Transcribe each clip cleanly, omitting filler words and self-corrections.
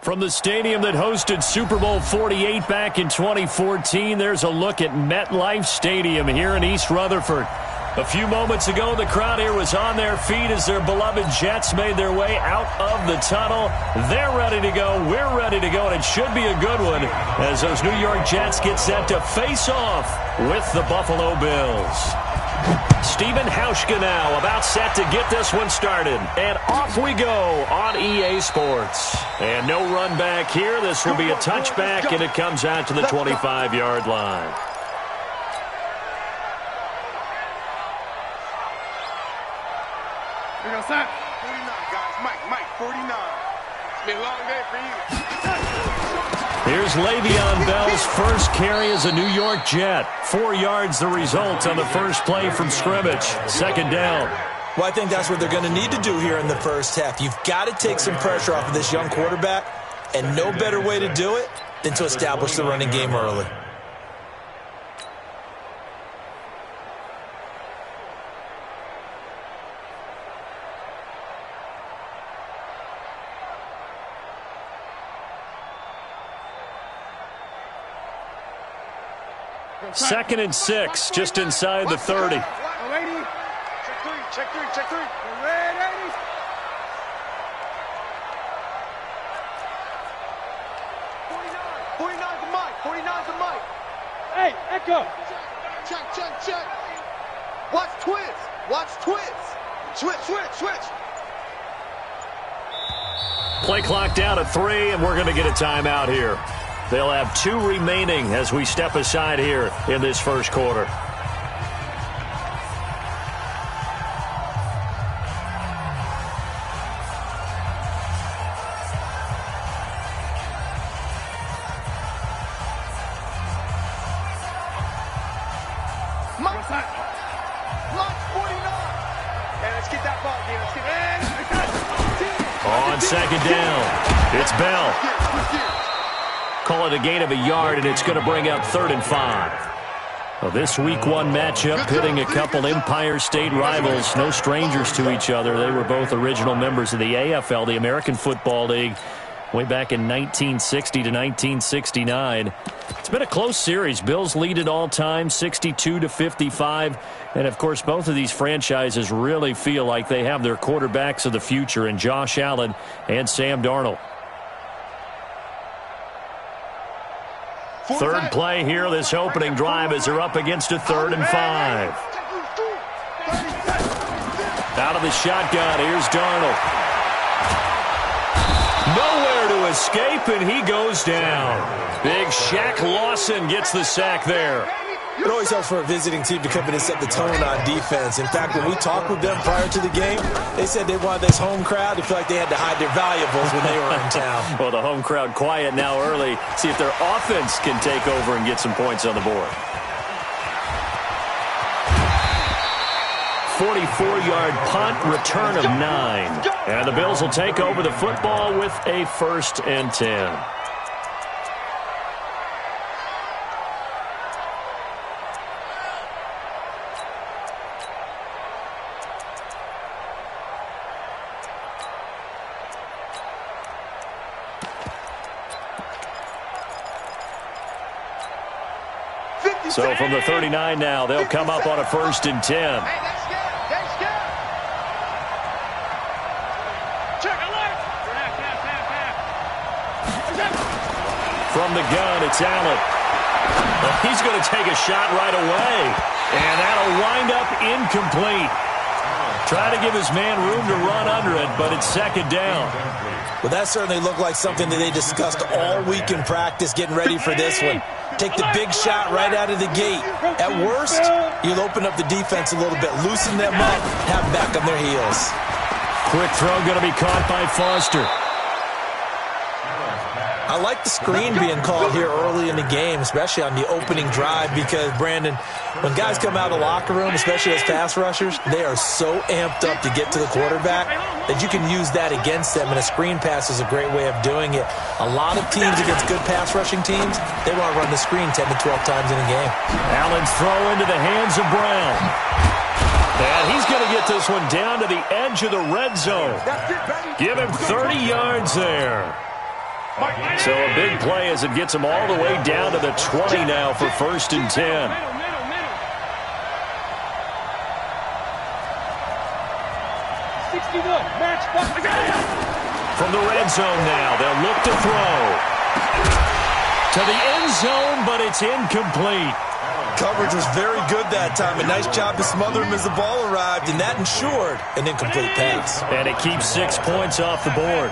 From the stadium that hosted Super Bowl 48 back in 2014, there's a look at MetLife Stadium here in East Rutherford. A few moments ago, the crowd here was on their feet as their beloved Jets made their way out of the tunnel. They're ready to go. We're ready to go, and it should be a good one as those New York Jets get set to face off with the Buffalo Bills. Steven Hauschka now about set to get this one started. And off we go on EA Sports. And no run back here. This will be a touchback, and it comes out to the 25-yard line. Here goes that. 49, guys. Mike, 49. It's been a long day for you. Here's Le'Veon Bell's first carry as a New York Jet. 4 yards the result on the first play from scrimmage. Second down. Well, I think that's what they're going to need to do here in the first half. You've got to take some pressure off of this young quarterback, and no better way to do it than to establish the running game early. Second and 6, just inside the 30. Check three. Ready. 49 to Mike. Hey, Echo. Check. Watch twist. Switch. Play clock down at 3, and we're going to get a timeout here. They'll have 2 remaining as we step aside here in this first quarter. On second down, it's Bell. Call it a gain of a yard, and it's going to bring up 3rd and 5. Well, this Week 1 matchup pitting a couple Empire State rivals, no strangers to each other. They were both original members of the AFL, the American Football League, way back in 1960 to 1969. It's been a close series. Bills lead it all time, 62-55. And, of course, both of these franchises really feel like they have their quarterbacks of the future in Josh Allen and Sam Darnold. Third play here, this opening drive, as they're up against a 3rd and 5. Out of the shotgun, here's Darnold. Nowhere to escape, and he goes down. Big Shaq Lawson gets the sack there. It always helps for a visiting team to come in and set the tone on defense. In fact, when we talked with them prior to the game, they said they wanted this home crowd to feel like they had to hide their valuables when they were in town. Well, the home crowd quiet now early. See if their offense can take over and get some points on the board. 44-yard punt, return of 9. And the Bills will take over the football with a 1st and 10. So from the 39 now, they'll come up on a 1st and 10. From the gun, it's Allen. Well, he's going to take a shot right away. And that'll wind up incomplete. Try to give his man room to run under it, but it's 2nd down. Well, that certainly looked like something that they discussed all week in practice, getting ready for this one. Take the big shot right out of the gate. At worst, you'll open up the defense a little bit, loosen them up, have them back on their heels. Quick throw going to be caught by Foster. I like the screen being called here early in the game, especially on the opening drive, because, Brandon, when guys come out of the locker room, especially as pass rushers, they are so amped up to get to the quarterback that you can use that against them, and a screen pass is a great way of doing it. A lot of teams against good pass rushing teams, they want to run the screen 10 to 12 times in a game. Allen's throw into the hands of Brown. And he's going to get this one down to the edge of the red zone. Give him 30 yards there. So a big play as it gets them all the way down to the 20 now for 1st and 10. From the red zone now, they'll look to throw. To the end zone, but it's incomplete. Coverage was very good that time. A nice job to smother him as the ball arrived, and that ensured an incomplete pass. And it keeps 6 points off the board.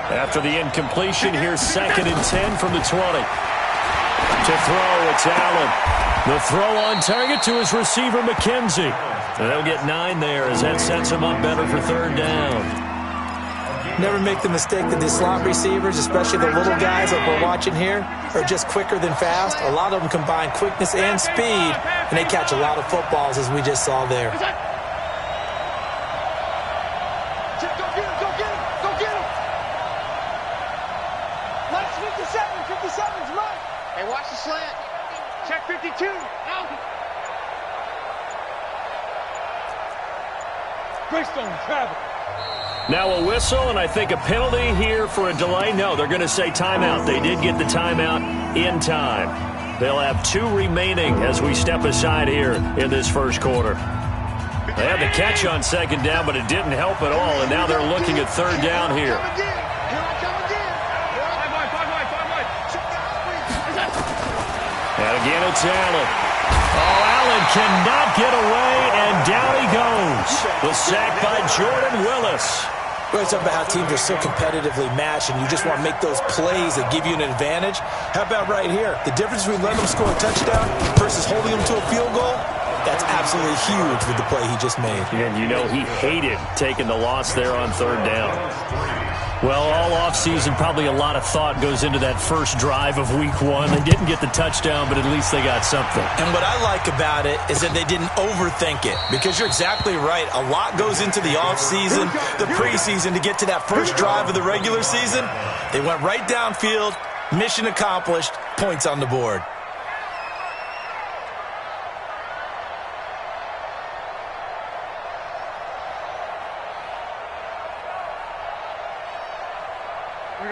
After the incompletion, here's 2nd and 10 from the 20. To throw, it's Allen. The throw on target to his receiver, McKenzie. They'll get 9 there as that sets him up better for 3rd down. Never make the mistake that the slot receivers, especially the little guys like we're watching here, are just quicker than fast. A lot of them combine quickness and speed, and they catch a lot of footballs, as we just saw there. Go get him, go get him, go get him. Let's 57's right. Hey, watch the slant. Check 52. Out. Greystone, travel. Now a whistle, and I think a penalty here for a delay. No, they're going to say timeout. They did get the timeout in time. They'll have 2 remaining as we step aside here in this first quarter. They had the catch on 2nd down, but it didn't help at all, and now they're looking at 3rd down here. And again, it's Allen. Oh, Allen cannot get away, and down he goes. The sack by Jordan Willis. We're talking about how teams are so competitively matched, and you just want to make those plays that give you an advantage. How about right here? The difference between letting them score a touchdown versus holding them to a field goal, that's absolutely huge with the play he just made. And you know he hated taking the loss there on 3rd down. Well, all offseason, probably a lot of thought goes into that first drive of week 1. They didn't get the touchdown, but at least they got something. And what I like about it is that they didn't overthink it, because you're exactly right. A lot goes into the offseason, the preseason, to get to that first drive of the regular season. They went right downfield, mission accomplished, points on the board.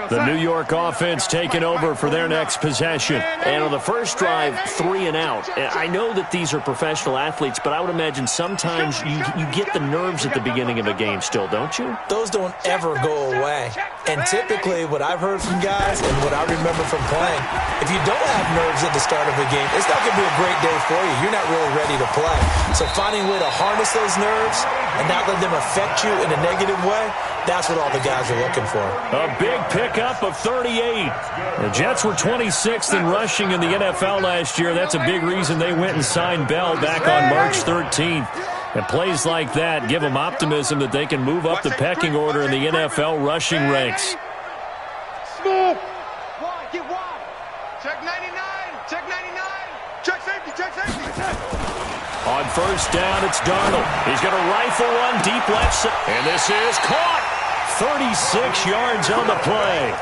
The New York offense taking over for their next possession. And on the first drive, 3 and out. And I know that these are professional athletes, but I would imagine sometimes you get the nerves at the beginning of a game still, don't you? Those don't ever go away. And typically, what I've heard from guys and what I remember from playing, if you don't have nerves at the start of a game, it's not going to be a great day for you. You're not really ready to play. So finding a way to harness those nerves and not let them affect you in a negative way, that's what all the guys are looking for. A big pickup of 38. The Jets were 26th in rushing in the NFL last year. That's a big reason they went and signed Bell back on March 13th. And plays like that give them optimism that they can move up the pecking order in the NFL rushing ranks. Smooth. Wide, get wide. Check 99. Check 99. Check safety. Check safety. On first down, it's Darnold. He's going to rifle one deep left side. And this is caught. 36 yards on the play.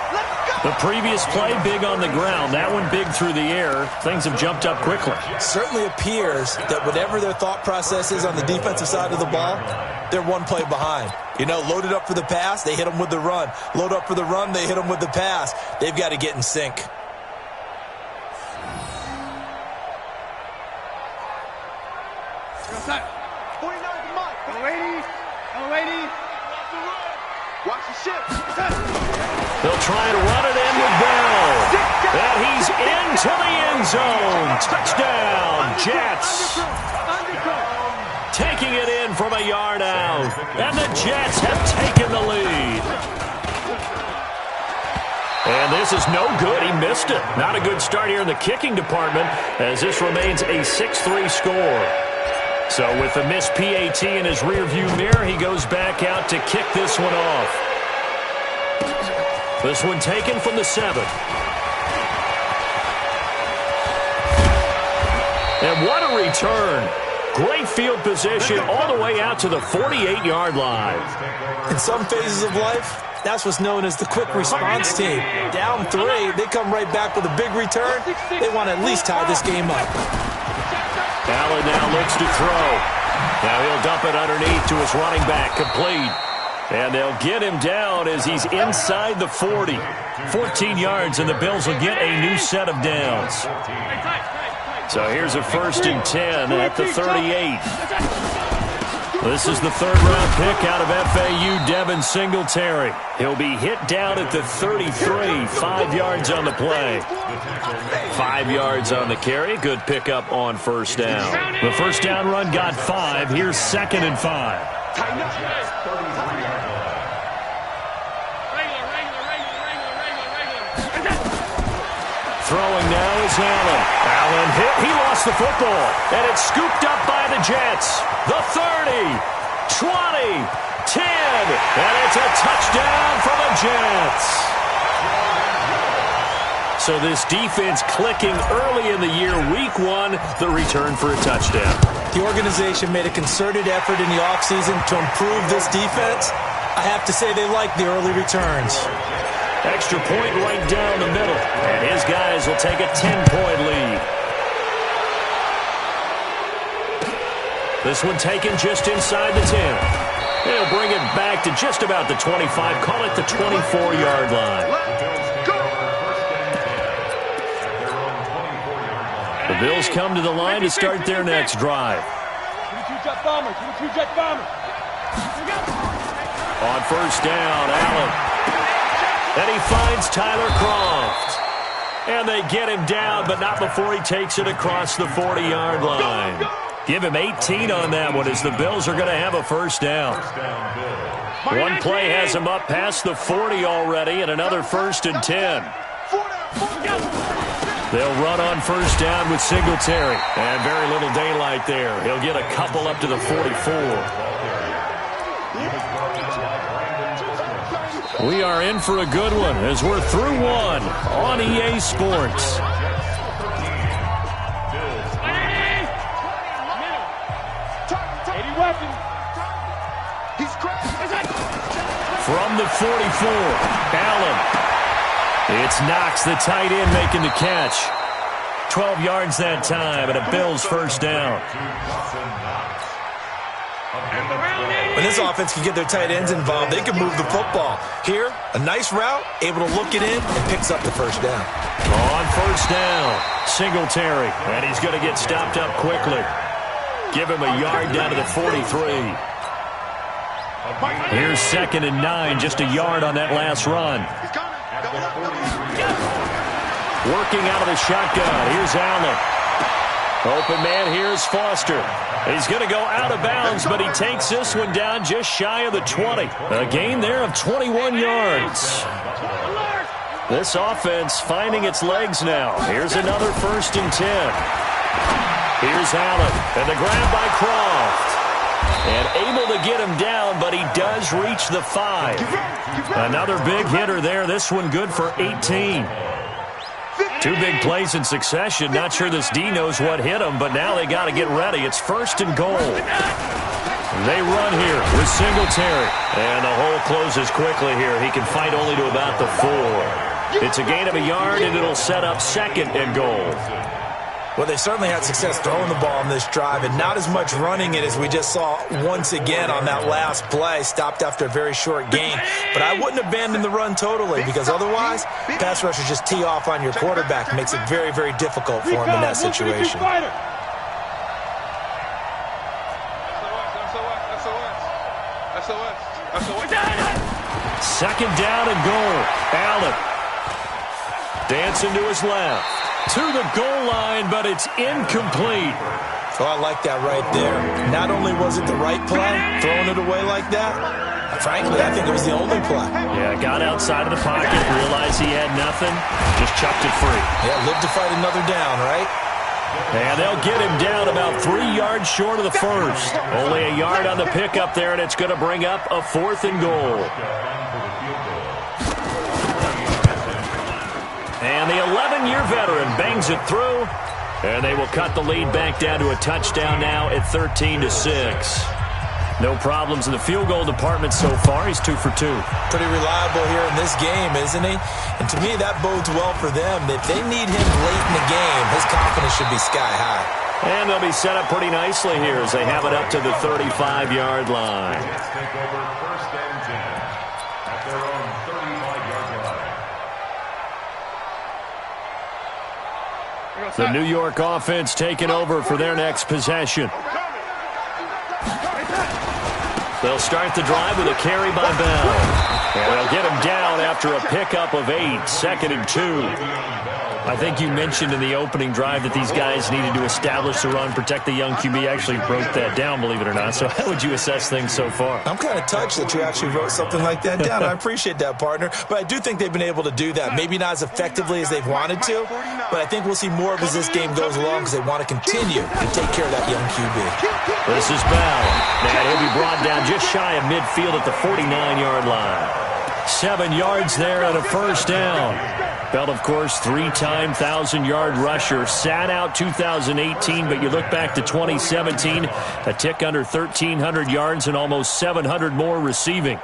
The previous play, big on the ground. That one big through the air. Things have jumped up quickly. Certainly appears that whatever their thought process is on the defensive side of the ball, they're one play behind. You know, loaded up for the pass, they hit them with the run. Load up for the run, they hit them with the pass. They've got to get in sync. Watch the ship. They'll try to run it in with Bell. And he's into the end zone. Touchdown, Jets. Taking it in from a yard out. And the Jets have taken the lead. And this is no good. He missed it. Not a good start here in the kicking department as this remains a 6-3 score. So with the missed PAT in his rearview mirror, he goes back out to kick this one off. This one taken from the 7. And what a return. Great field position all the way out to the 48-yard line. In some phases of life, that's what's known as the quick response team. Down 3, they come right back with a big return. They want to at least tie this game up. Allen now looks to throw. Now he'll dump it underneath to his running back. Complete. And they'll get him down as he's inside the 40. 14 yards, and the Bills will get a new set of downs. So here's a 1st and 10 at the 38. This is the 3rd-round pick out of FAU, Devin Singletary. He'll be hit down at the 33, 5 yards on the play. 5 yards on the carry. Good pickup on 1st down. The 1st down run got 5. Here's 2nd and 5. Throwing now is Allen. Allen hit. He lost the football. And it's scooped up by the Jets. The 30, 20, 10. And it's a touchdown for the Jets. So this defense clicking early in the year. Week 1, the return for a touchdown. The organization made a concerted effort in the offseason to improve this defense. I have to say they like the early returns. Extra point right down the middle. And his guys will take a 10-point lead. This one taken just inside the 10. They'll bring it back to just about the 25. Call it the 24-yard line. The Bills come to the line to start their next drive. On 1st down, Allen. And he finds Tyler Croft. And they get him down, but not before he takes it across the 40-yard line. Give him 18 on that one as the Bills are going to have a 1st down. One play has him up past the 40 already, and another 1st and 10. They'll run on 1st down with Singletary. And very little daylight there. He'll get a couple up to the 44. We are in for a good one as we're through one on EA Sports. From the 44, Allen. It's Knox, the tight end, making the catch. 12 yards that time, and a Bills 1st down. When this offense can get their tight ends involved, they can move the football. Here, a nice route, able to look it in, and picks up the 1st down. On 1st down, Singletary, and he's going to get stopped up quickly. Give him a yard down to the 43. Here's 2nd and 9, just a yard on that last run. Working out of the shotgun, here's Allen. Open man, here's Foster. He's going to go out of bounds, but he takes this one down just shy of the 20. A gain there of 21 yards. This offense finding its legs now. Here's another 1st and 10. Here's Allen, and the grab by Croft. And able to get him down, but he does reach the 5. Another big hitter there. This one good for 18. 2 big plays in succession. Not sure this D knows what hit him, but now they got to get ready. It's 1st and goal. They run here with Singletary. And the hole closes quickly here. He can fight only to about the 4. It's a gain of a yard, and it'll set up 2nd and goal. Well, they certainly had success throwing the ball on this drive, and not as much running it as we just saw once again on that last play. Stopped after a very short gain. But I wouldn't abandon the run totally, because otherwise, pass rushers just tee off on your quarterback. Makes it very, very difficult for him in that situation. Second down and goal. Allen dancing to his left. To the goal line, but it's incomplete. Oh, I like that right there. Not only was it the right play, throwing it away like that, frankly, I think it was the only play. Yeah, got outside of the pocket, realized he had nothing, just chucked it free. Yeah, live to fight another down, right? And they'll get him down about 3 yards short of the 1st. Only a yard on the pickup there, and it's going to bring up a 4th and goal. And the 11-year veteran bangs it through, and they will cut the lead back down to a touchdown now at 13-6. No problems in the field goal department so far. He's 2 for 2. Pretty reliable here in this game, isn't he? And to me, that bodes well for them. If they need him late in the game, his confidence should be sky high. And they'll be set up pretty nicely here as they have it up to the 35-yard line. Let's take over 1st and 10 at their own 35-yard line. The New York offense taking over for their next possession. They'll start the drive with a carry by Bell. And they'll get him down after a pickup of 8, 2nd and 2. I think you mentioned in the opening drive that these guys needed to establish the run, protect the young QB. Actually wrote that down, believe it or not. So how would you assess things so far? I'm kind of touched that you actually wrote something like that down. I appreciate that, partner. But I do think they've been able to do that. Maybe not as effectively as they've wanted to, but I think we'll see more of as this game goes along because they want to continue to take care of that young QB. This is Bell. And he'll be brought down just shy of midfield at the 49-yard line. 7 yards there and a first down. Bell, of course, 3-time 1,000-yard rusher. Sat out 2018, but you look back to 2017, a tick under 1,300 yards and almost 700 more receiving.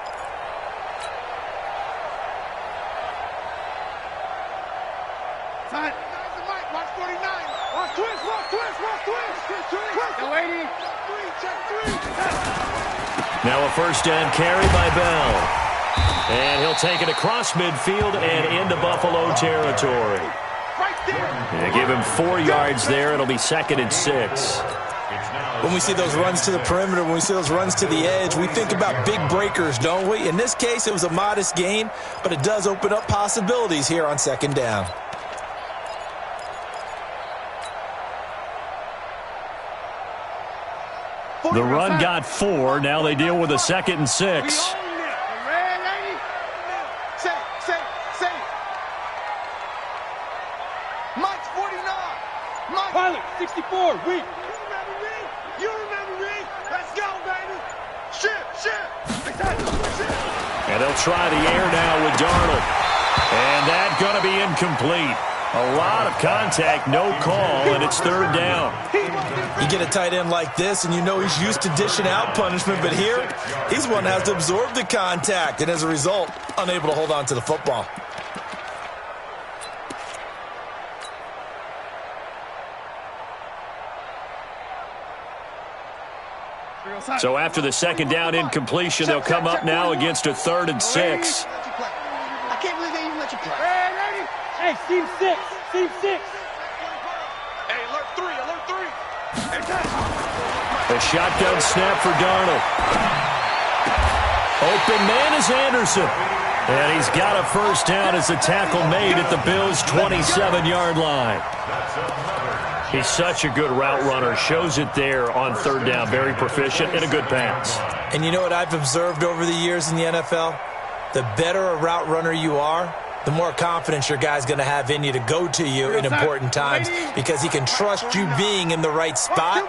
Now a first down carry by Bell. And he'll take it across midfield and into Buffalo territory. They give him 4 yards there. It'll be 2nd and 6. When we see those runs to the perimeter, when we see those runs to the edge, we think about big breakers, don't we? In this case, it was a modest gain, but it does open up possibilities here on 2nd down. The run got 4. Now they deal with a 2nd and 6. Mike's 49. Mike. Pilot, 64. Weak. You remember me. Let's go, baby. Shit. And they'll try the air now with Darnold. And that's going to be incomplete. A lot of contact, no call, and it's 3rd down. You get a tight end like this, and you know he's used to dishing out punishment, but here, he's one that has to absorb the contact, and as a result, unable to hold on to the football. So after the 2nd down incompletion, they'll come up now against a 3rd and 6. I can't believe they even let you play. Hey, Team 6. Team 6. Hey, alert 3. A shotgun snap for Darnold. Open man is Anderson. And he's got a first down as the tackle made at the Bills' 27-yard line. He's such a good route runner. Shows it there on 3rd down. Very proficient and a good pass. And you know what I've observed over the years in the NFL? The better a route runner you are, the more confidence your guy's going to have in you to go to you in important times because he can trust you being in the right spot,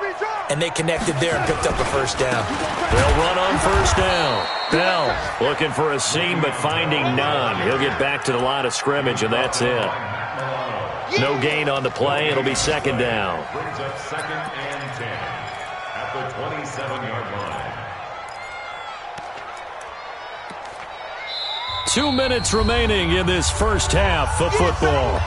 and they connected there and picked up a first down. They'll run on first down. Bell looking for a seam but finding none. He'll get back to the line of scrimmage, and that's it. No gain on the play. It'll be 2nd down. Brings up 2nd and 10 at the 27-yard line. 2 minutes remaining in this first half of football.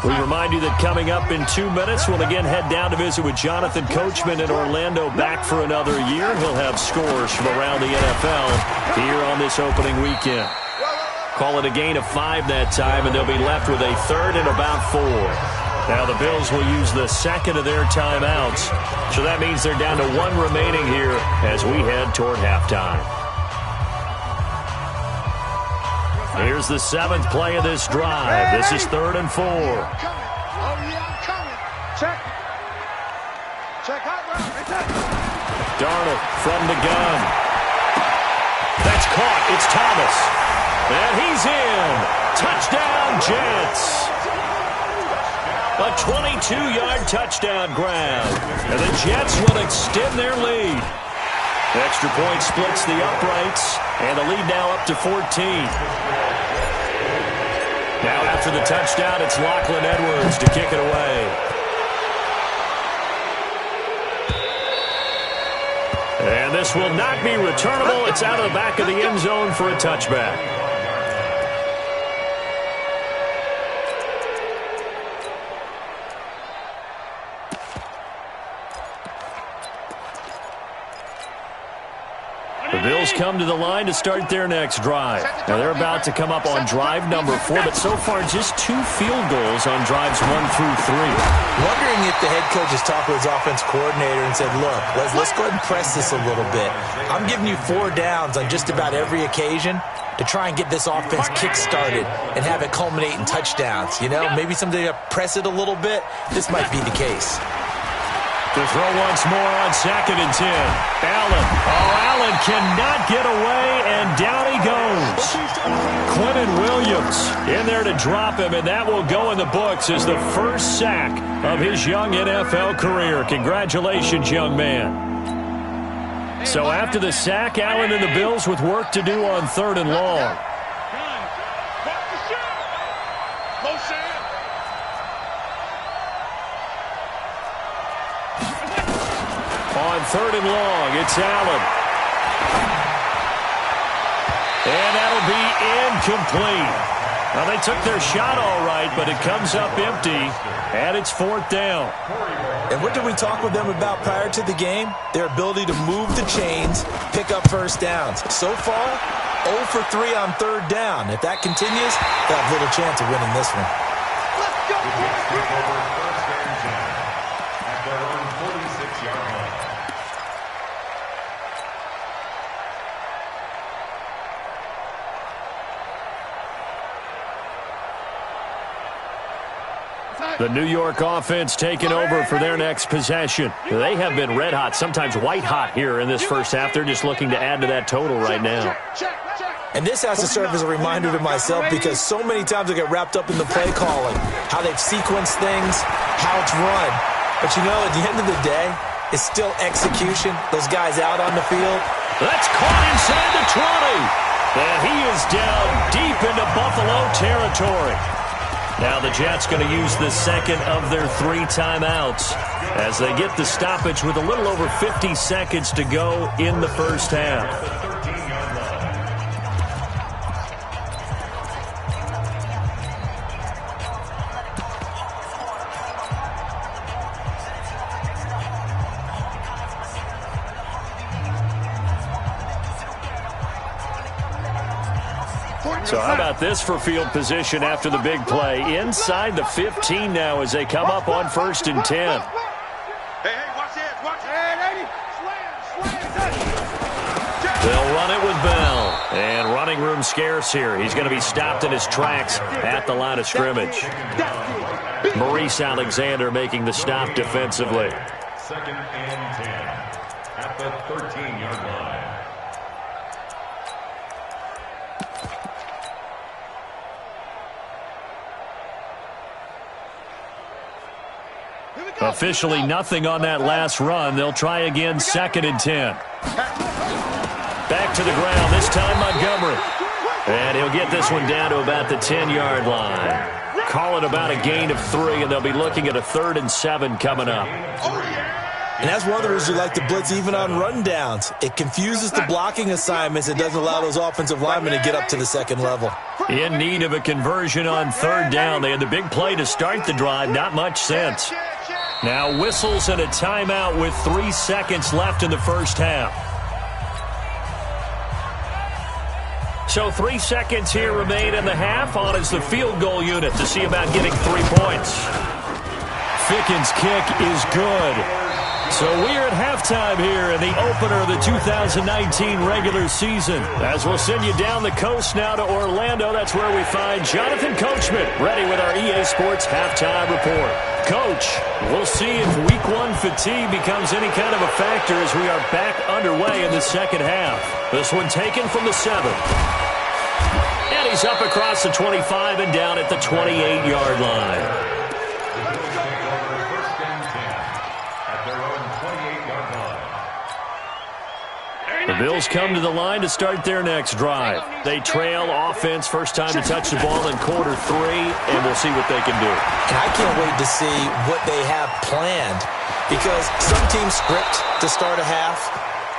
We remind you that coming up in 2 minutes, we'll again head down to visit with Jonathan Coachman in Orlando, back for another year. He'll have scores from around the NFL here on this opening weekend. Call it a gain of 5 that time, and they'll be left with a 3rd and about 4. Now the Bills will use the 2nd of their timeouts, so that means they're down to 1 remaining here as we head toward halftime. Here's the 7th play of this drive. This is 3rd and 4. Oh, yeah, I'm coming. Check. Darnold from the gun. That's caught. It's Thomas. And he's in. Touchdown, Jets. A 22-yard touchdown grab. And the Jets will extend their lead. Extra point splits the uprights, and the lead now up to 14. Now after the touchdown, it's Lachlan Edwards to kick it away. And this will not be returnable. It's out of the back of the end zone for a touchback. The Bills come to the line to start their next drive. Now, they're about to come up on drive number 4, but so far just 2 field goals on drives 1 through 3. Wondering if the head coach has talked with his offense coordinator and said, look, let's go ahead and press this a little bit. I'm giving you 4 downs on just about every occasion to try and get this offense kick-started and have it culminate in touchdowns. You know, maybe someday press it a little bit. This might be the case. To throw once more on 2nd and 10. Allen. Oh, Allen cannot get away, and down he goes. Quentin Williams in there to drop him, and that will go in the books as the first sack of his young NFL career. Congratulations, young man. So after the sack, Allen and the Bills with work to do on 3rd and long. On 3rd and long, it's Allen. And that'll be incomplete. Well, they took their shot all right, but it comes up empty, and it's 4th down. And what did we talk with them about prior to the game? Their ability to move the chains, pick up first downs. So far, 0 for 3 on 3rd down. If that continues, they'll have little chance of winning this one. Let's go, At their own 46-yard line. The New York offense taking over for their next possession. They have been red hot, sometimes white hot here in this first half. They're just looking to add to that total right now. And this has to serve as a reminder to myself because so many times I get wrapped up in the play calling, how they've sequenced things, how it's run. But, you know, at the end of the day, it's still execution. Those guys out on the field. That's caught inside the 20. And he is down deep into Buffalo territory. Now the Jets going to use the second of their 3 timeouts as they get the stoppage with a little over 50 seconds to go in the first half. So how about this for field position after the big play? Inside the 15 now as they come up on 1st and 10. Hey, watch this, watch it. They'll run it with Bell. And running room scarce here. He's going to be stopped in his tracks at the line of scrimmage. Maurice Alexander making the stop defensively. 2nd and 10 at the 13-yard line. Officially nothing on that last run. They'll try again 2nd and 10. Back to the ground, this time Montgomery. And he'll get this one down to about the 10-yard line. Call it about a gain of 3, and they'll be looking at a 3rd and 7 coming up. And that's one of the reasons you like to blitz even on rundowns. It confuses the blocking assignments. It doesn't allow those offensive linemen to get up to the second level. In need of a conversion on 3rd down. They had the big play to start the drive. Not much sense. Now whistles and a timeout with 3 seconds left in the first half. So 3 seconds here remain in the half. On is the field goal unit to see about getting 3 points. Ficken's kick is good. So we're at halftime here in the opener of the 2019 regular season. As we'll send you down the coast now to Orlando, that's where we find Jonathan Coachman ready with our EA Sports halftime report. Coach, we'll see if Week 1 fatigue becomes any kind of a factor as we are back underway in the second half. This one taken from the 7. And he's up across the 25 and down at the 28-yard line. The Bills come to the line to start their next drive. They trail offense, first time to touch the ball in quarter 3, and we'll see what they can do. And I can't wait to see what they have planned because some teams script to start a half.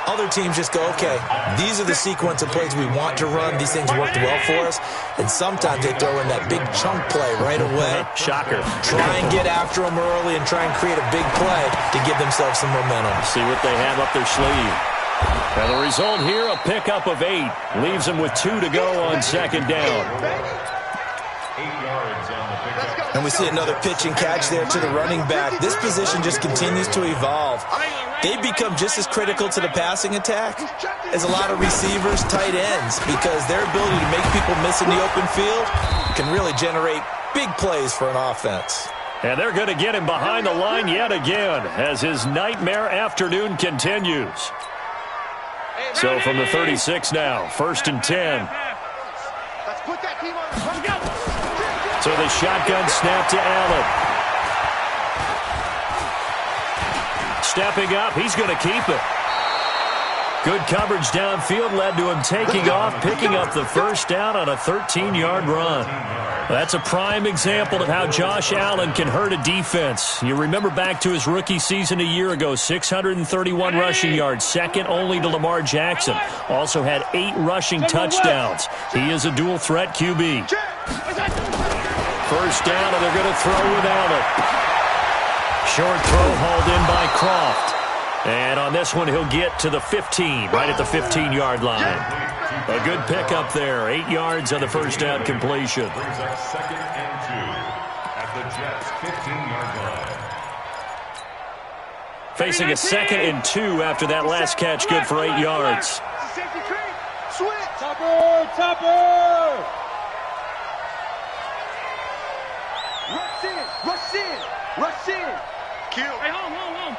Other teams just go, okay, these are the sequence of plays we want to run. These things worked well for us. And sometimes they throw in that big chunk play right away. Shocker. Try and get after them early and try and create a big play to give themselves some momentum. See what they have up their sleeve. And the result here, a pickup of 8. Leaves them with 2 to go on second down. 8 yards on the pickup. And we see another pitch and catch there to the running back. This position just continues to evolve. They become just as critical to the passing attack as a lot of receivers, tight ends, because their ability to make people miss in the open field can really generate big plays for an offense. And they're going to get him behind the line yet again as his nightmare afternoon continues. So from the 36 now, 1st and 10. Let's put that team on. Let's go. So the shotgun snap to Allen. Stepping up, he's going to keep it. Good coverage downfield led to him taking off, picking up the first down on a 13-yard run. That's a prime example of how Josh Allen can hurt a defense. You remember back to his rookie season a year ago, 631 rushing yards, second only to Lamar Jackson. Also had 8 rushing touchdowns. He is a dual-threat QB. First down, and they're going to throw with Allen. Short throw hauled in by Croft. And on this one, he'll get to the 15, right at the 15-yard line. A good pickup there, 8 yards on the first down completion. Brings up 2nd and 2 at the Jets' 15-yard line. Facing a 2nd and 2 after that last catch, good for 8 yards. Safety creep. Switch. Topper, topper. Rush in. Rush in. Rush in. Kill. Hey, home.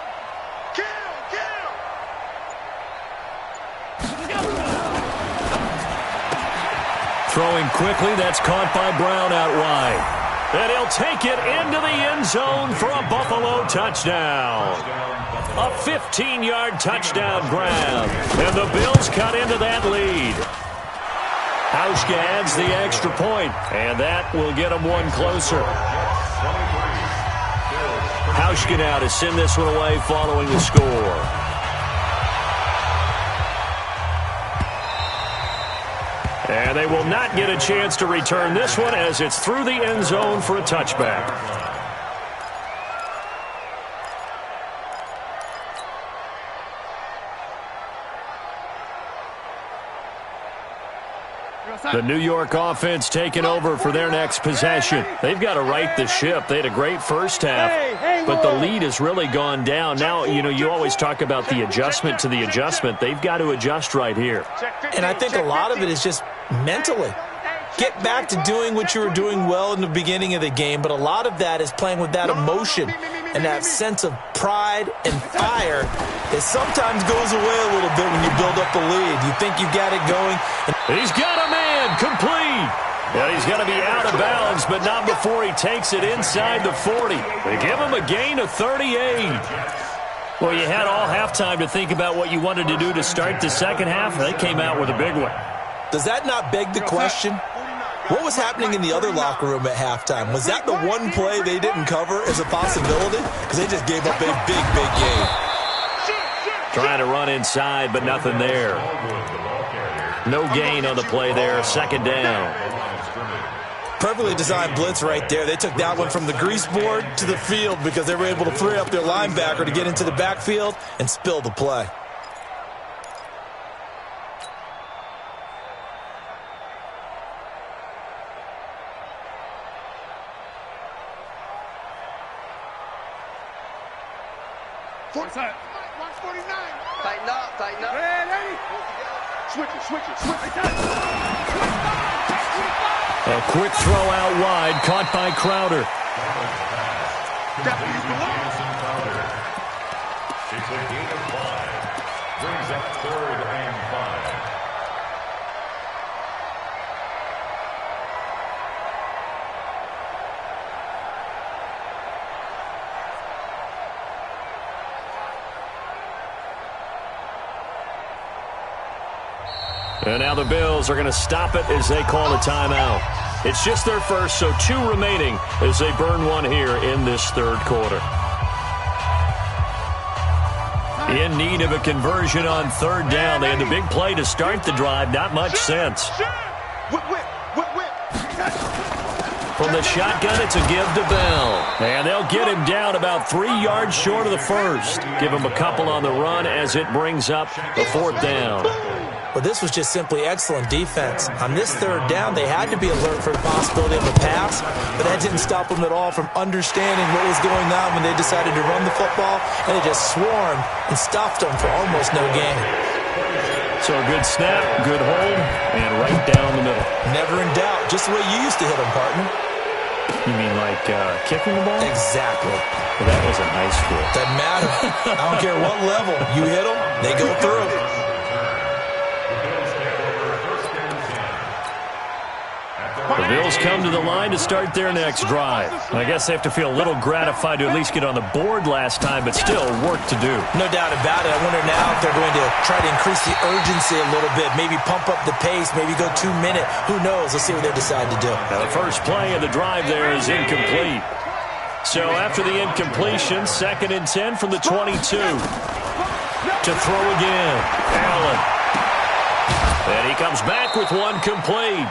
Kill. Throwing quickly, that's caught by Brown out wide. And he'll take it into the end zone for a Buffalo touchdown. A 15-yard touchdown grab. And the Bills cut into that lead. Hauschka adds the extra point, and that will get them one closer. Hauschka now to send this one away following the score. And they will not get a chance to return this one as it's through the end zone for a touchback. The New York offense taking over for their next possession. They've got to right the ship. They had a great first half, but the lead has really gone down. Now, you always talk about the adjustment to the adjustment. They've got to adjust right here. And I think a lot of it is just mentally. Get back to doing what you were doing well in the beginning of the game, but a lot of that is playing with that emotion and that sense of pride and fire that sometimes goes away a little bit when you build up the lead. You think you got it going. He's got a man complete. Yeah, he's going to be out of bounds, but not before he takes it inside the 40. They give him a gain of 38. Well, you had all halftime to think about what you wanted to do to start the second half. They came out with a big one. Does that not beg the question? What was happening in the other locker room at halftime? Was that the one play they didn't cover as a possibility? Because they just gave up a big gain. Trying to run inside, but nothing there. No gain on the play there. Second down. Perfectly designed blitz right there. They took that one from the grease board to the field because they were able to free up their linebacker to get into the backfield and spill the play. Watch 49. Tighten up. Ready? Switch it. A quick throw out wide, caught by Crowder. It's a gain of 5. Brings up 3rd and 5. And now the Bills are going to stop it as they call a timeout. It's just their first, so 2 remaining as they burn one here in this third quarter. In need of a conversion on third down. They had the big play to start the drive. Not much sense. From the shotgun, it's a give to Bell. And they'll get him down about 3 yards short of the first. Give him a couple on the run as it brings up the fourth down. Well, this was just simply excellent defense. On this third down, they had to be alert for the possibility of a pass, but that didn't stop them at all from understanding what was going on when they decided to run the football, and they just swarmed and stuffed them for almost no gain. So a good snap, good hold, and right down the middle. Never in doubt, just the way you used to hit them, partner. You mean like kicking the ball? Exactly. Well, that was in high school. Doesn't matter. I don't care what level. You hit them, they go through. The Bills come to the line to start their next drive. I guess they have to feel a little gratified to at least get on the board last time, but still work to do. No doubt about it. I wonder now if they're going to try to increase the urgency a little bit, maybe pump up the pace, maybe go 2-minute. Who knows? Let's see what they decide to do. Now the first play of the drive there is incomplete. So after the incompletion, 2nd and 10 from the 22. To throw again, Allen. And he comes back with one complete.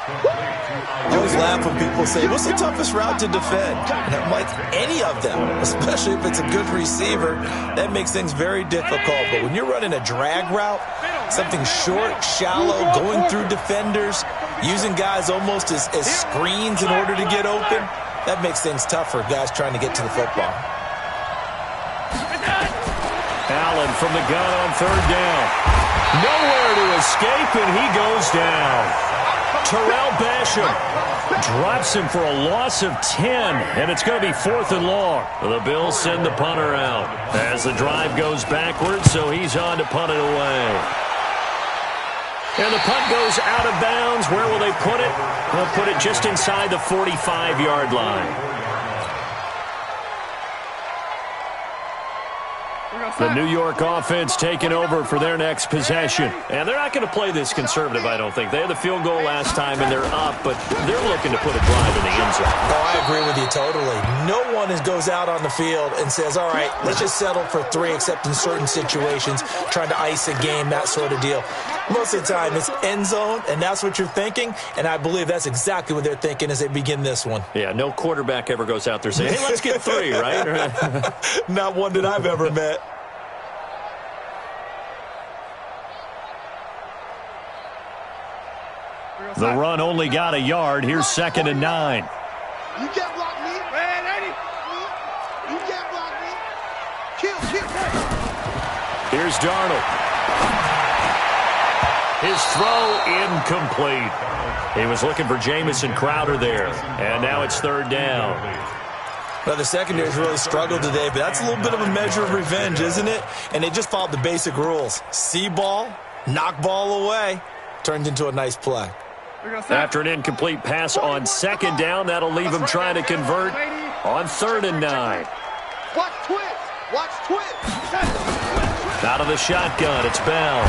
I always laugh when people say, what's the toughest route to defend? And I'm like, any of them, especially if it's a good receiver. That makes things very difficult. But when you're running a drag route, something short, shallow, going through defenders, using guys almost as screens in order to get open, that makes things tough for guys trying to get to the football. Allen from the gun on third down. Nowhere to escape, and he goes down. Terrell Basham drops him for a loss of 10, and it's going to be 4th and long. The Bills send the punter out as the drive goes backwards, so he's on to punt it away. And the punt goes out of bounds. Where will they put it? They'll put it just inside the 45-yard line. The New York offense taking over for their next possession. And they're not going to play this conservative, I don't think. They had the field goal last time, and they're up, but they're looking to put a drive in the end zone. Oh, I agree with you totally. No one goes out on the field and says, all right, let's just settle for 3, except in certain situations, trying to ice a game, that sort of deal. Most of the time, it's end zone, and that's what you're thinking, and I believe that's exactly what they're thinking as they begin this one. Yeah, no quarterback ever goes out there saying, hey, let's get 3, right? Not one that I've ever met. The run only got a yard. Here's 2nd and 9. You can't block me. Man, Eddie. You can't block me. Kill. Here's Darnold. His throw incomplete. He was looking for Jamison Crowder there. And now it's 3rd down. Well, the secondary's really struggled today, but that's a little bit of a measure of revenge, isn't it? And they just followed the basic rules. See ball, knock ball away. Turned into a nice play. After an incomplete pass on 2nd down, that'll leave him trying to convert on 3rd and 9. Watch twist. Out of the shotgun, it's Bell.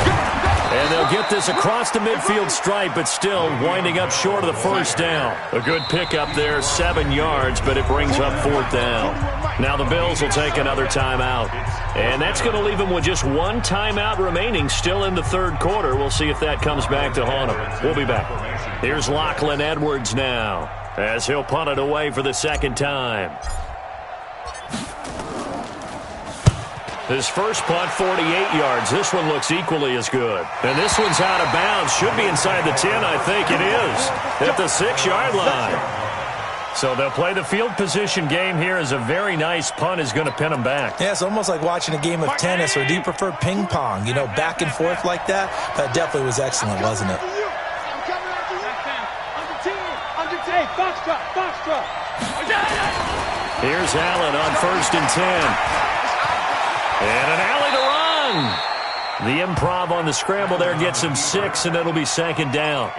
And they'll get this across the midfield stripe, but still winding up short of the first down. A good pickup there, 7 yards, but it brings up 4th down. Now the Bills will take another timeout. And that's going to leave them with just 1 timeout remaining still in the 3rd quarter. We'll see if that comes back to haunt them. We'll be back. Here's Lachlan Edwards now as he'll punt it away for the 2nd time. His first punt, 48 yards. This one looks equally as good. And this one's out of bounds. Should be inside the 10, I think it is. At the 6-yard line. So they'll play the field position game here as a very nice punt is going to pin them back. Yeah, it's almost like watching a game of tennis, or do you prefer ping pong? You know, back and forth like that? That definitely was excellent, wasn't it? Here's Allen on 1st and 10. And an alley to run. The improv on the scramble there gets him 6, and it'll be 2nd down.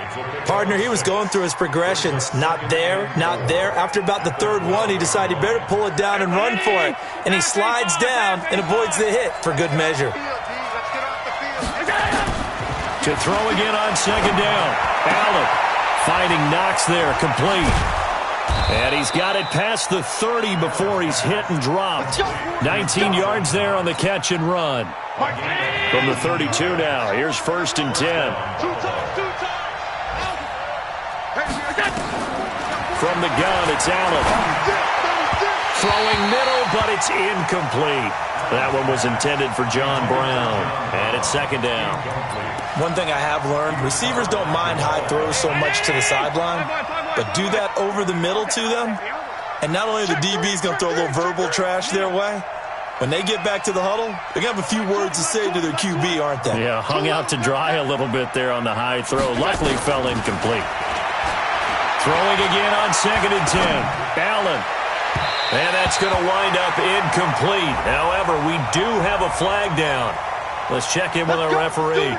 Partner, he was going through his progressions. Not there, not there. After about the 3rd one, he decided he better pull it down and run for it. And he slides down and avoids the hit for good measure. To throw again on 2nd down. Allen finding Knox there, complete. And he's got it past the 30 before he's hit and dropped. 19 yards there on the catch and run. From the 32 now, here's 1st and 10. From the gun, it's Allen. Throwing middle, but it's incomplete. That one was intended for John Brown. And it's 2nd down. One thing I have learned, receivers don't mind high throws so much to the sideline, but do that over the middle to them, and not only the DB's going to throw a little verbal trash their way, when they get back to the huddle, they're going to have a few words to say to their QB, aren't they? Yeah, hung out to dry a little bit there on the high throw. Luckily fell incomplete. Throwing again on 2nd and 10. Allen. And that's going to wind up incomplete. However, we do have a flag down. Let's check in with our referee.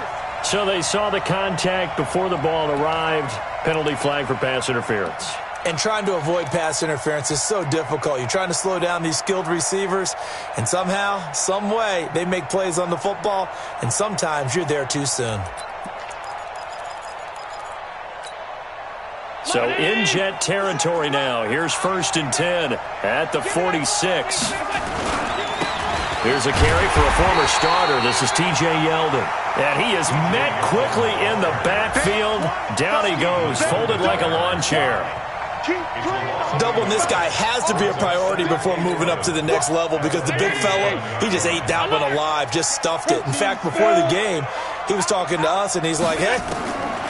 So they saw the contact before the ball arrived. Penalty flag for pass interference. And trying to avoid pass interference is so difficult. You're trying to slow down these skilled receivers, and somehow, some way, they make plays on the football, and sometimes you're there too soon. So in Jet territory now. Here's 1st and 10 at the 46. Here's a carry for a former starter. This is T.J. Yeldon. And he is met quickly in the backfield. Down he goes, folded like a lawn chair. Doubling this guy has to be a priority before moving up to the next level because the big fella, he just ate that one alive, just stuffed it. In fact, before the game, he was talking to us, and he's like, hey,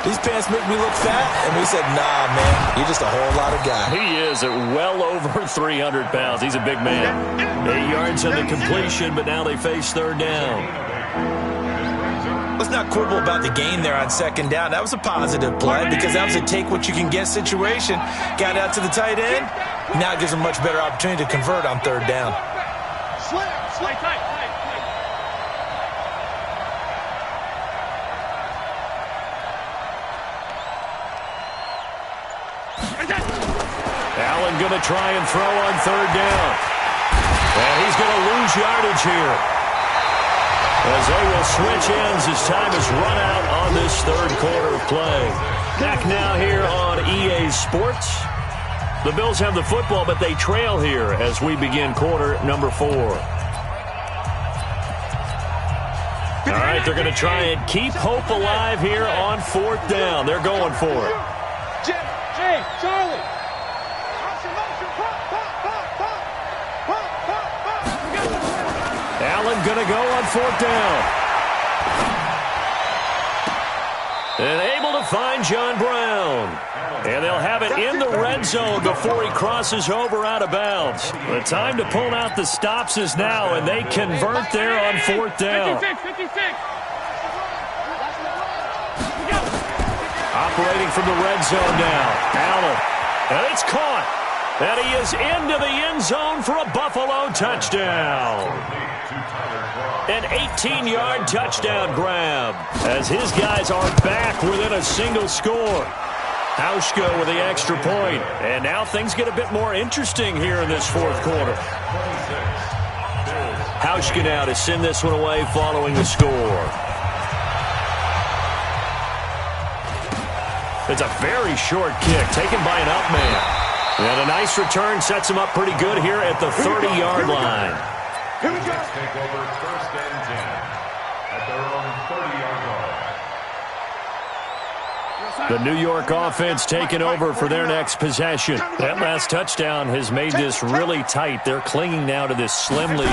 these pants make me look fat. And we said, nah, man, you're just a whole lot of guy. He is at well over 300 pounds. He's a big man. 8 yards on the completion, but now they face 3rd down. Let's not quibble about the gain there on 2nd down. That was a positive play because that was a take-what-you-can-get situation. Got out to the tight end. Now it gives them a much better opportunity to convert on 3rd down. Allen going to try and throw on 3rd down. And he's going to lose yardage here, as they will switch ends as time is run out on this 3rd quarter of play. Back now here on EA Sports. The Bills have the football, but they trail here as we begin quarter number 4. All right, they're going to try and keep hope alive here on 4th down. They're going for it. Jay, Charlie. Allen going to go on 4th down. And able to find John Brown. And they'll have it in the red zone before he crosses over out of bounds. The time to pull out the stops is now, and they convert there on 4th down. 56. Operating from the red zone now. Allen. And it's caught. And he is into the end zone for a Buffalo touchdown. An 18-yard touchdown grab as his guys are back within a single score. Hauschka with the extra point. And now things get a bit more interesting here in this 4th quarter. Hauschka now to send this one away following the score. It's a very short kick taken by an up man. And a nice return sets him up pretty good here at the 30-yard line. Here we go. Take over 1st and 10 at their own 30-yard line. The New York offense taking over for their next possession. That last touchdown has made this really tight. They're clinging now to this slim lead.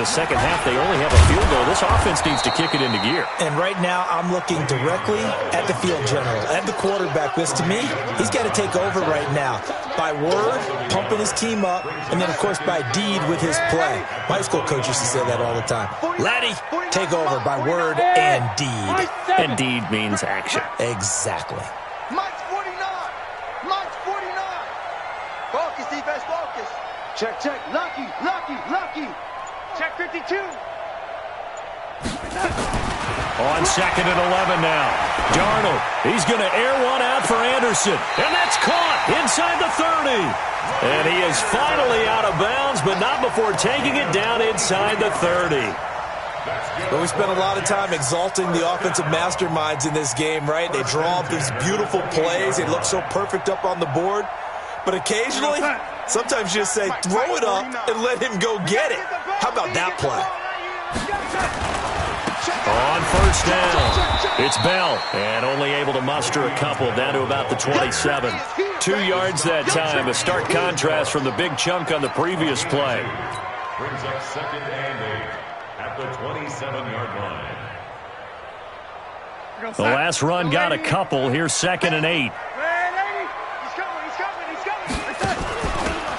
Second half, they only have a field goal. This offense needs to kick it into gear. And right now, I'm looking directly at the field general, at the quarterback. Because to me, he's got to take over right now. By word, pumping his team up, and then, of course, by deed with his play. My high school coach used to say that all the time. Laddie, take over by word and deed. And deed means action. Exactly. Mike's 49. Mike's 49. Focus, defense, focus. Check. Lucky. Check 52. On 2nd and 11 now. Darnold, he's going to air one out for Anderson. And that's caught inside the 30. And he is finally out of bounds, but not before taking it down inside the 30. But we spent a lot of time exalting the offensive masterminds in this game, right? They draw up these beautiful plays. They look so perfect up on the board. But occasionally, sometimes you just say, throw it up and let him go get it. How about that play? On first down, it's Bell, and only able to muster a couple down to about the 27. 2 yards that time, a stark contrast from the big chunk on the previous play. Brings up 2nd and 8 at the 27-yard line. The last run got a couple. Here's 2nd and 8.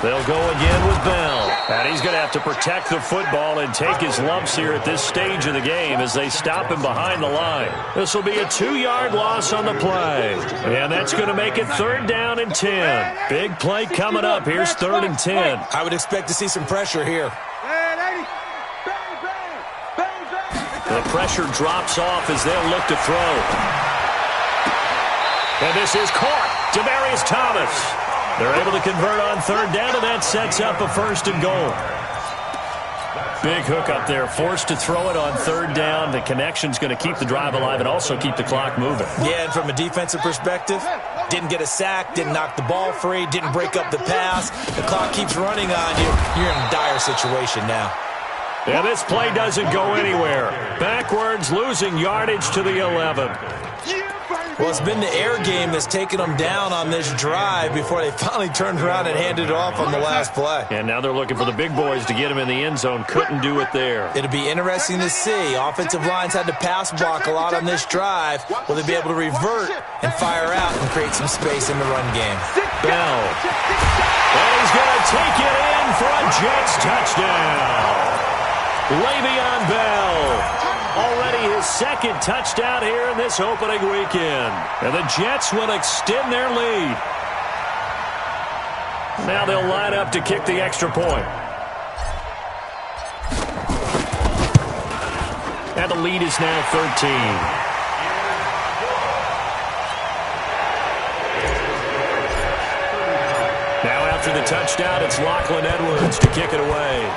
They'll go again with Bell. And he's going to have to protect the football and take his lumps here at this stage of the game as they stop him behind the line. This will be a 2-yard loss on the play. And that's going to make it 3rd down and 10. Big play coming up. Here's 3rd and 10. I would expect to see some pressure here. The pressure drops off as they'll look to throw. And this is caught. Demaryius Thomas. They're able to convert on 3rd down, and that sets up a 1st and goal. Big hook up there, forced to throw it on 3rd down. The connection's going to keep the drive alive and also keep the clock moving. Yeah, and from a defensive perspective, didn't get a sack, didn't knock the ball free, didn't break up the pass. The clock keeps running on you. You're in a dire situation now. Yeah, this play doesn't go anywhere. Backwards, losing yardage to the 11. Well, it's been the air game that's taken them down on this drive before they finally turned around and handed it off on the last play. And now they're looking for the big boys to get him in the end zone. Couldn't do it there. It'll be interesting to see. Offensive lines had to pass block a lot on this drive. Will they be able to revert and fire out and create some space in the run game? Bell. And he's going to take it in for a Jets touchdown. Le'Veon Bell. Already his 2nd touchdown here in this opening weekend. And the Jets will extend their lead. Now they'll line up to kick the extra point. And the lead is now 13. Now after the touchdown, it's Lachlan Edwards to kick it away.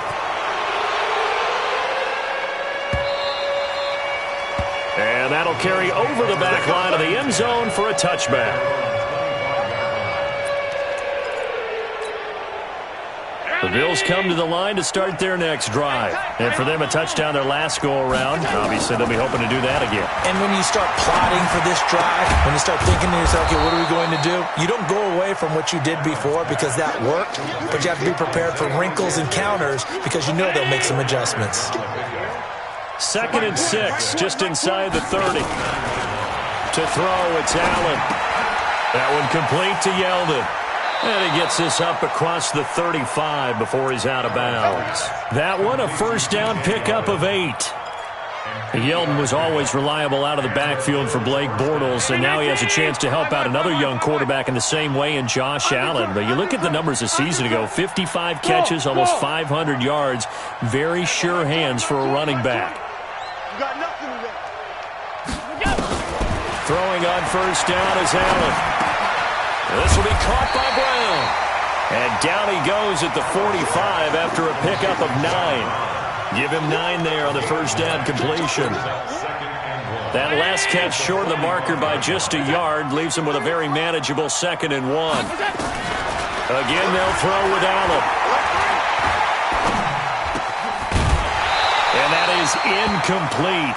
And that'll carry over the back line of the end zone for a touchback. The Bills come to the line to start their next drive. And for them, a touchdown their last go-around. Obviously, they'll be hoping to do that again. And when you start plotting for this drive, when you start thinking to yourself, okay, what are we going to do? You don't go away from what you did before because that worked, but you have to be prepared for wrinkles and counters because you know they'll make some adjustments. 2nd and 6, just inside the 30. To throw, it's Allen. That one complete to Yeldon. And he gets this up across the 35 before he's out of bounds. That one, a 1st down pickup of 8. Yeldon was always reliable out of the backfield for Blake Bortles, and now he has a chance to help out another young quarterback in the same way in Josh Allen. But you look at the numbers a season ago, 55 catches, almost 500 yards, very sure hands for a running back. Throwing on 1st down is Allen. This will be caught by Brown. And down he goes at the 45 after a pickup of 9. Give him 9 there on the 1st down completion. That last catch short of the marker by just a yard leaves him with a very manageable 2nd and 1. Again, they'll throw with Allen. And that is incomplete.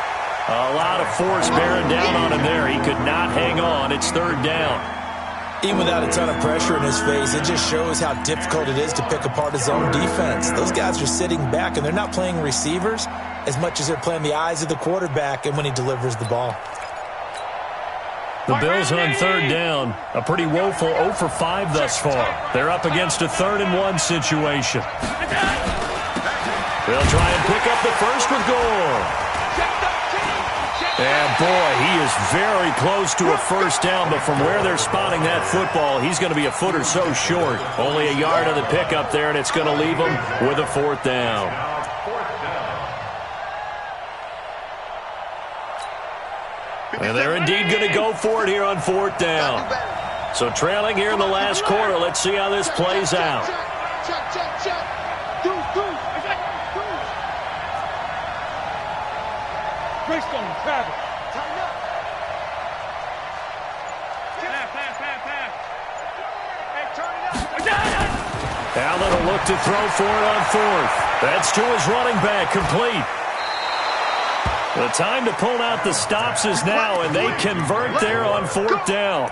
A lot of force bearing down on him there. He could not hang on. It's 3rd down. Even without a ton of pressure in his face, it just shows how difficult it is to pick apart his own defense. Those guys are sitting back, and they're not playing receivers as much as they're playing the eyes of the quarterback and when he delivers the ball. The Bills on 3rd down. A pretty woeful 0 for 5 thus far. They're up against a 3rd and 1 situation. They'll try and pick up the first with Gore. And, boy, he is very close to a 1st down, but from where they're spotting that football, he's going to be a foot or so short. Only a yard on the pickup there, and it's going to leave him with a 4th down. And they're indeed going to go for it here on 4th down. So trailing here in the last quarter, let's see how this plays out. Greystone, Travis. Hey, turn it up. Allen will look to throw for it on fourth. That's to his running back, complete. The time to pull out the stops is now, and they convert there on fourth down.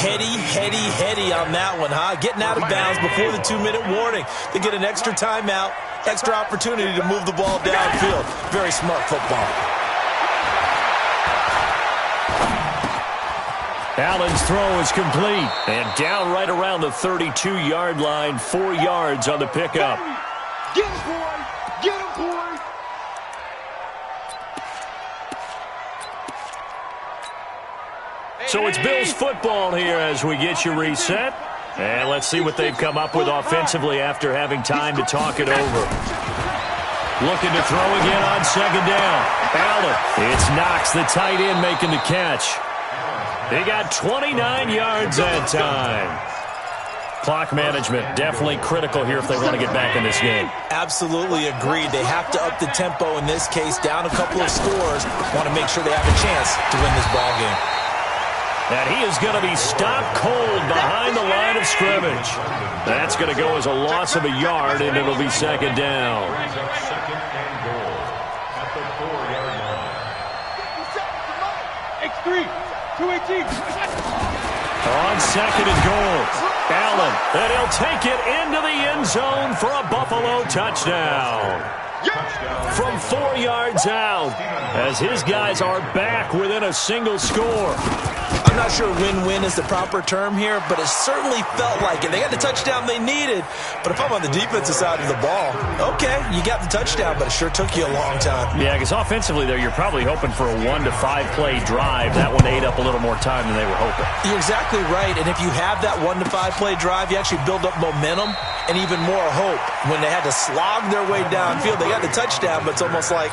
Heady on that one, huh? Getting out of bounds before the 2-minute warning. They get an extra timeout, extra opportunity to move the ball downfield. Very smart football. Allen's throw is complete. And down right around the 32-yard line, 4 yards on the pickup. Get him, boy! Get him, boy! So it's Bills football here as we get you reset. And let's see what they've come up with offensively after having time to talk it over. Looking to throw again on second down. Allen. It's Knox, the tight end, making the catch. They got 29 yards that time. Clock management definitely critical here if they want to get back in this game. Absolutely agreed. They have to up the tempo in this case, down a couple of scores. Want to make sure they have a chance to win this ball game. And he is going to be stopped cold behind the line of scrimmage. That's going to go as a loss of a yard, and it'll be second down. Second and goal at the 4-yard line. X3, 218. On second and goal, Allen, and he'll take it into the end zone for a Buffalo touchdown. From 4 yards out, as his guys are back within a single score. I'm not sure win-win is the proper term here, but it certainly felt like it. They got the touchdown they needed, but if I'm on the defensive side of the ball, okay, you got the touchdown, but it sure took you a long time. Yeah, because offensively there, you're probably hoping for a 1 to 5 play drive. That one ate up a little more time than they were hoping. You're exactly right, and if you have that 1 to 5 play drive, you actually build up momentum and even more hope. When they had to slog their way downfield, they got the touchdown, but it's almost like,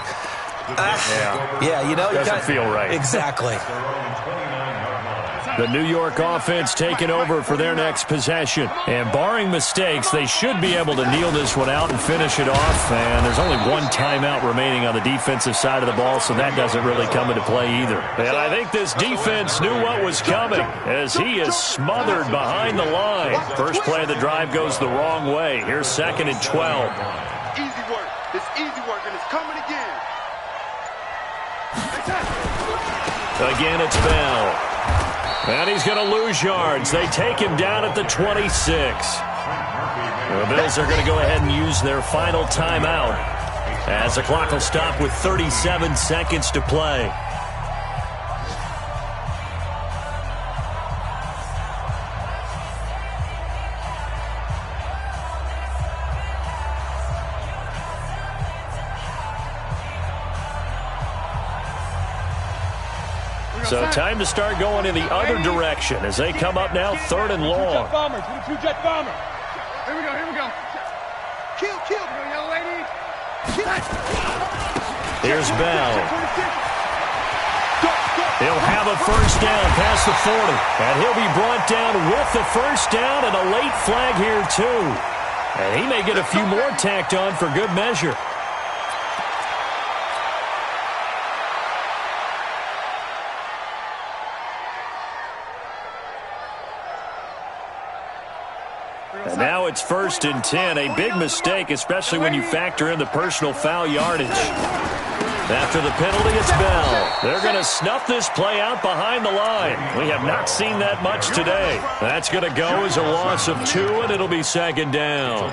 yeah, you know, doesn't feel right. Exactly. The New York offense taking over for their next possession. And barring mistakes, they should be able to kneel this one out and finish it off. And there's only one timeout remaining on the defensive side of the ball, so that doesn't really come into play either. And I think this defense knew what was coming as he is smothered behind the line. First play of the drive goes the wrong way. Here's second and 12. Easy work. It's easy work, and it's coming again. Again, it's Bell. And he's going to lose yards. They take him down at the 26. The Bills are going to go ahead and use their final timeout as the clock will stop with 37 seconds to play. So time to start going in the other direction as they come up now, third and long. Bombers with a 2-jet bomber. Here we go, here we go. Kill, kill. Young lady. Here's Bell. He'll have a first down past the 40. And he'll be brought down with the first down and a late flag here too. And he may get a few more tacked on for good measure. And now it's first and 10. A big mistake, especially when you factor in the personal foul yardage. After the penalty, it's Bell. They're going to snuff this play out behind the line. We have not seen that much today. That's going to go as a loss of 2, and it'll be second down.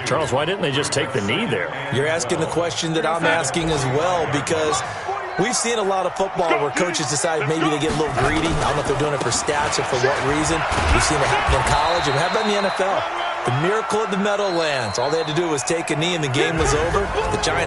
Charles, why didn't they just take the knee there? You're asking the question that I'm asking as well, because we've seen a lot of football where coaches decide maybe they get a little greedy. I don't know if they're doing it for stats or for what reason. We've seen it happen in college, and we have done in the NFL. The miracle of the Meadowlands. All they had to do was take a knee, and the game was over. The Giants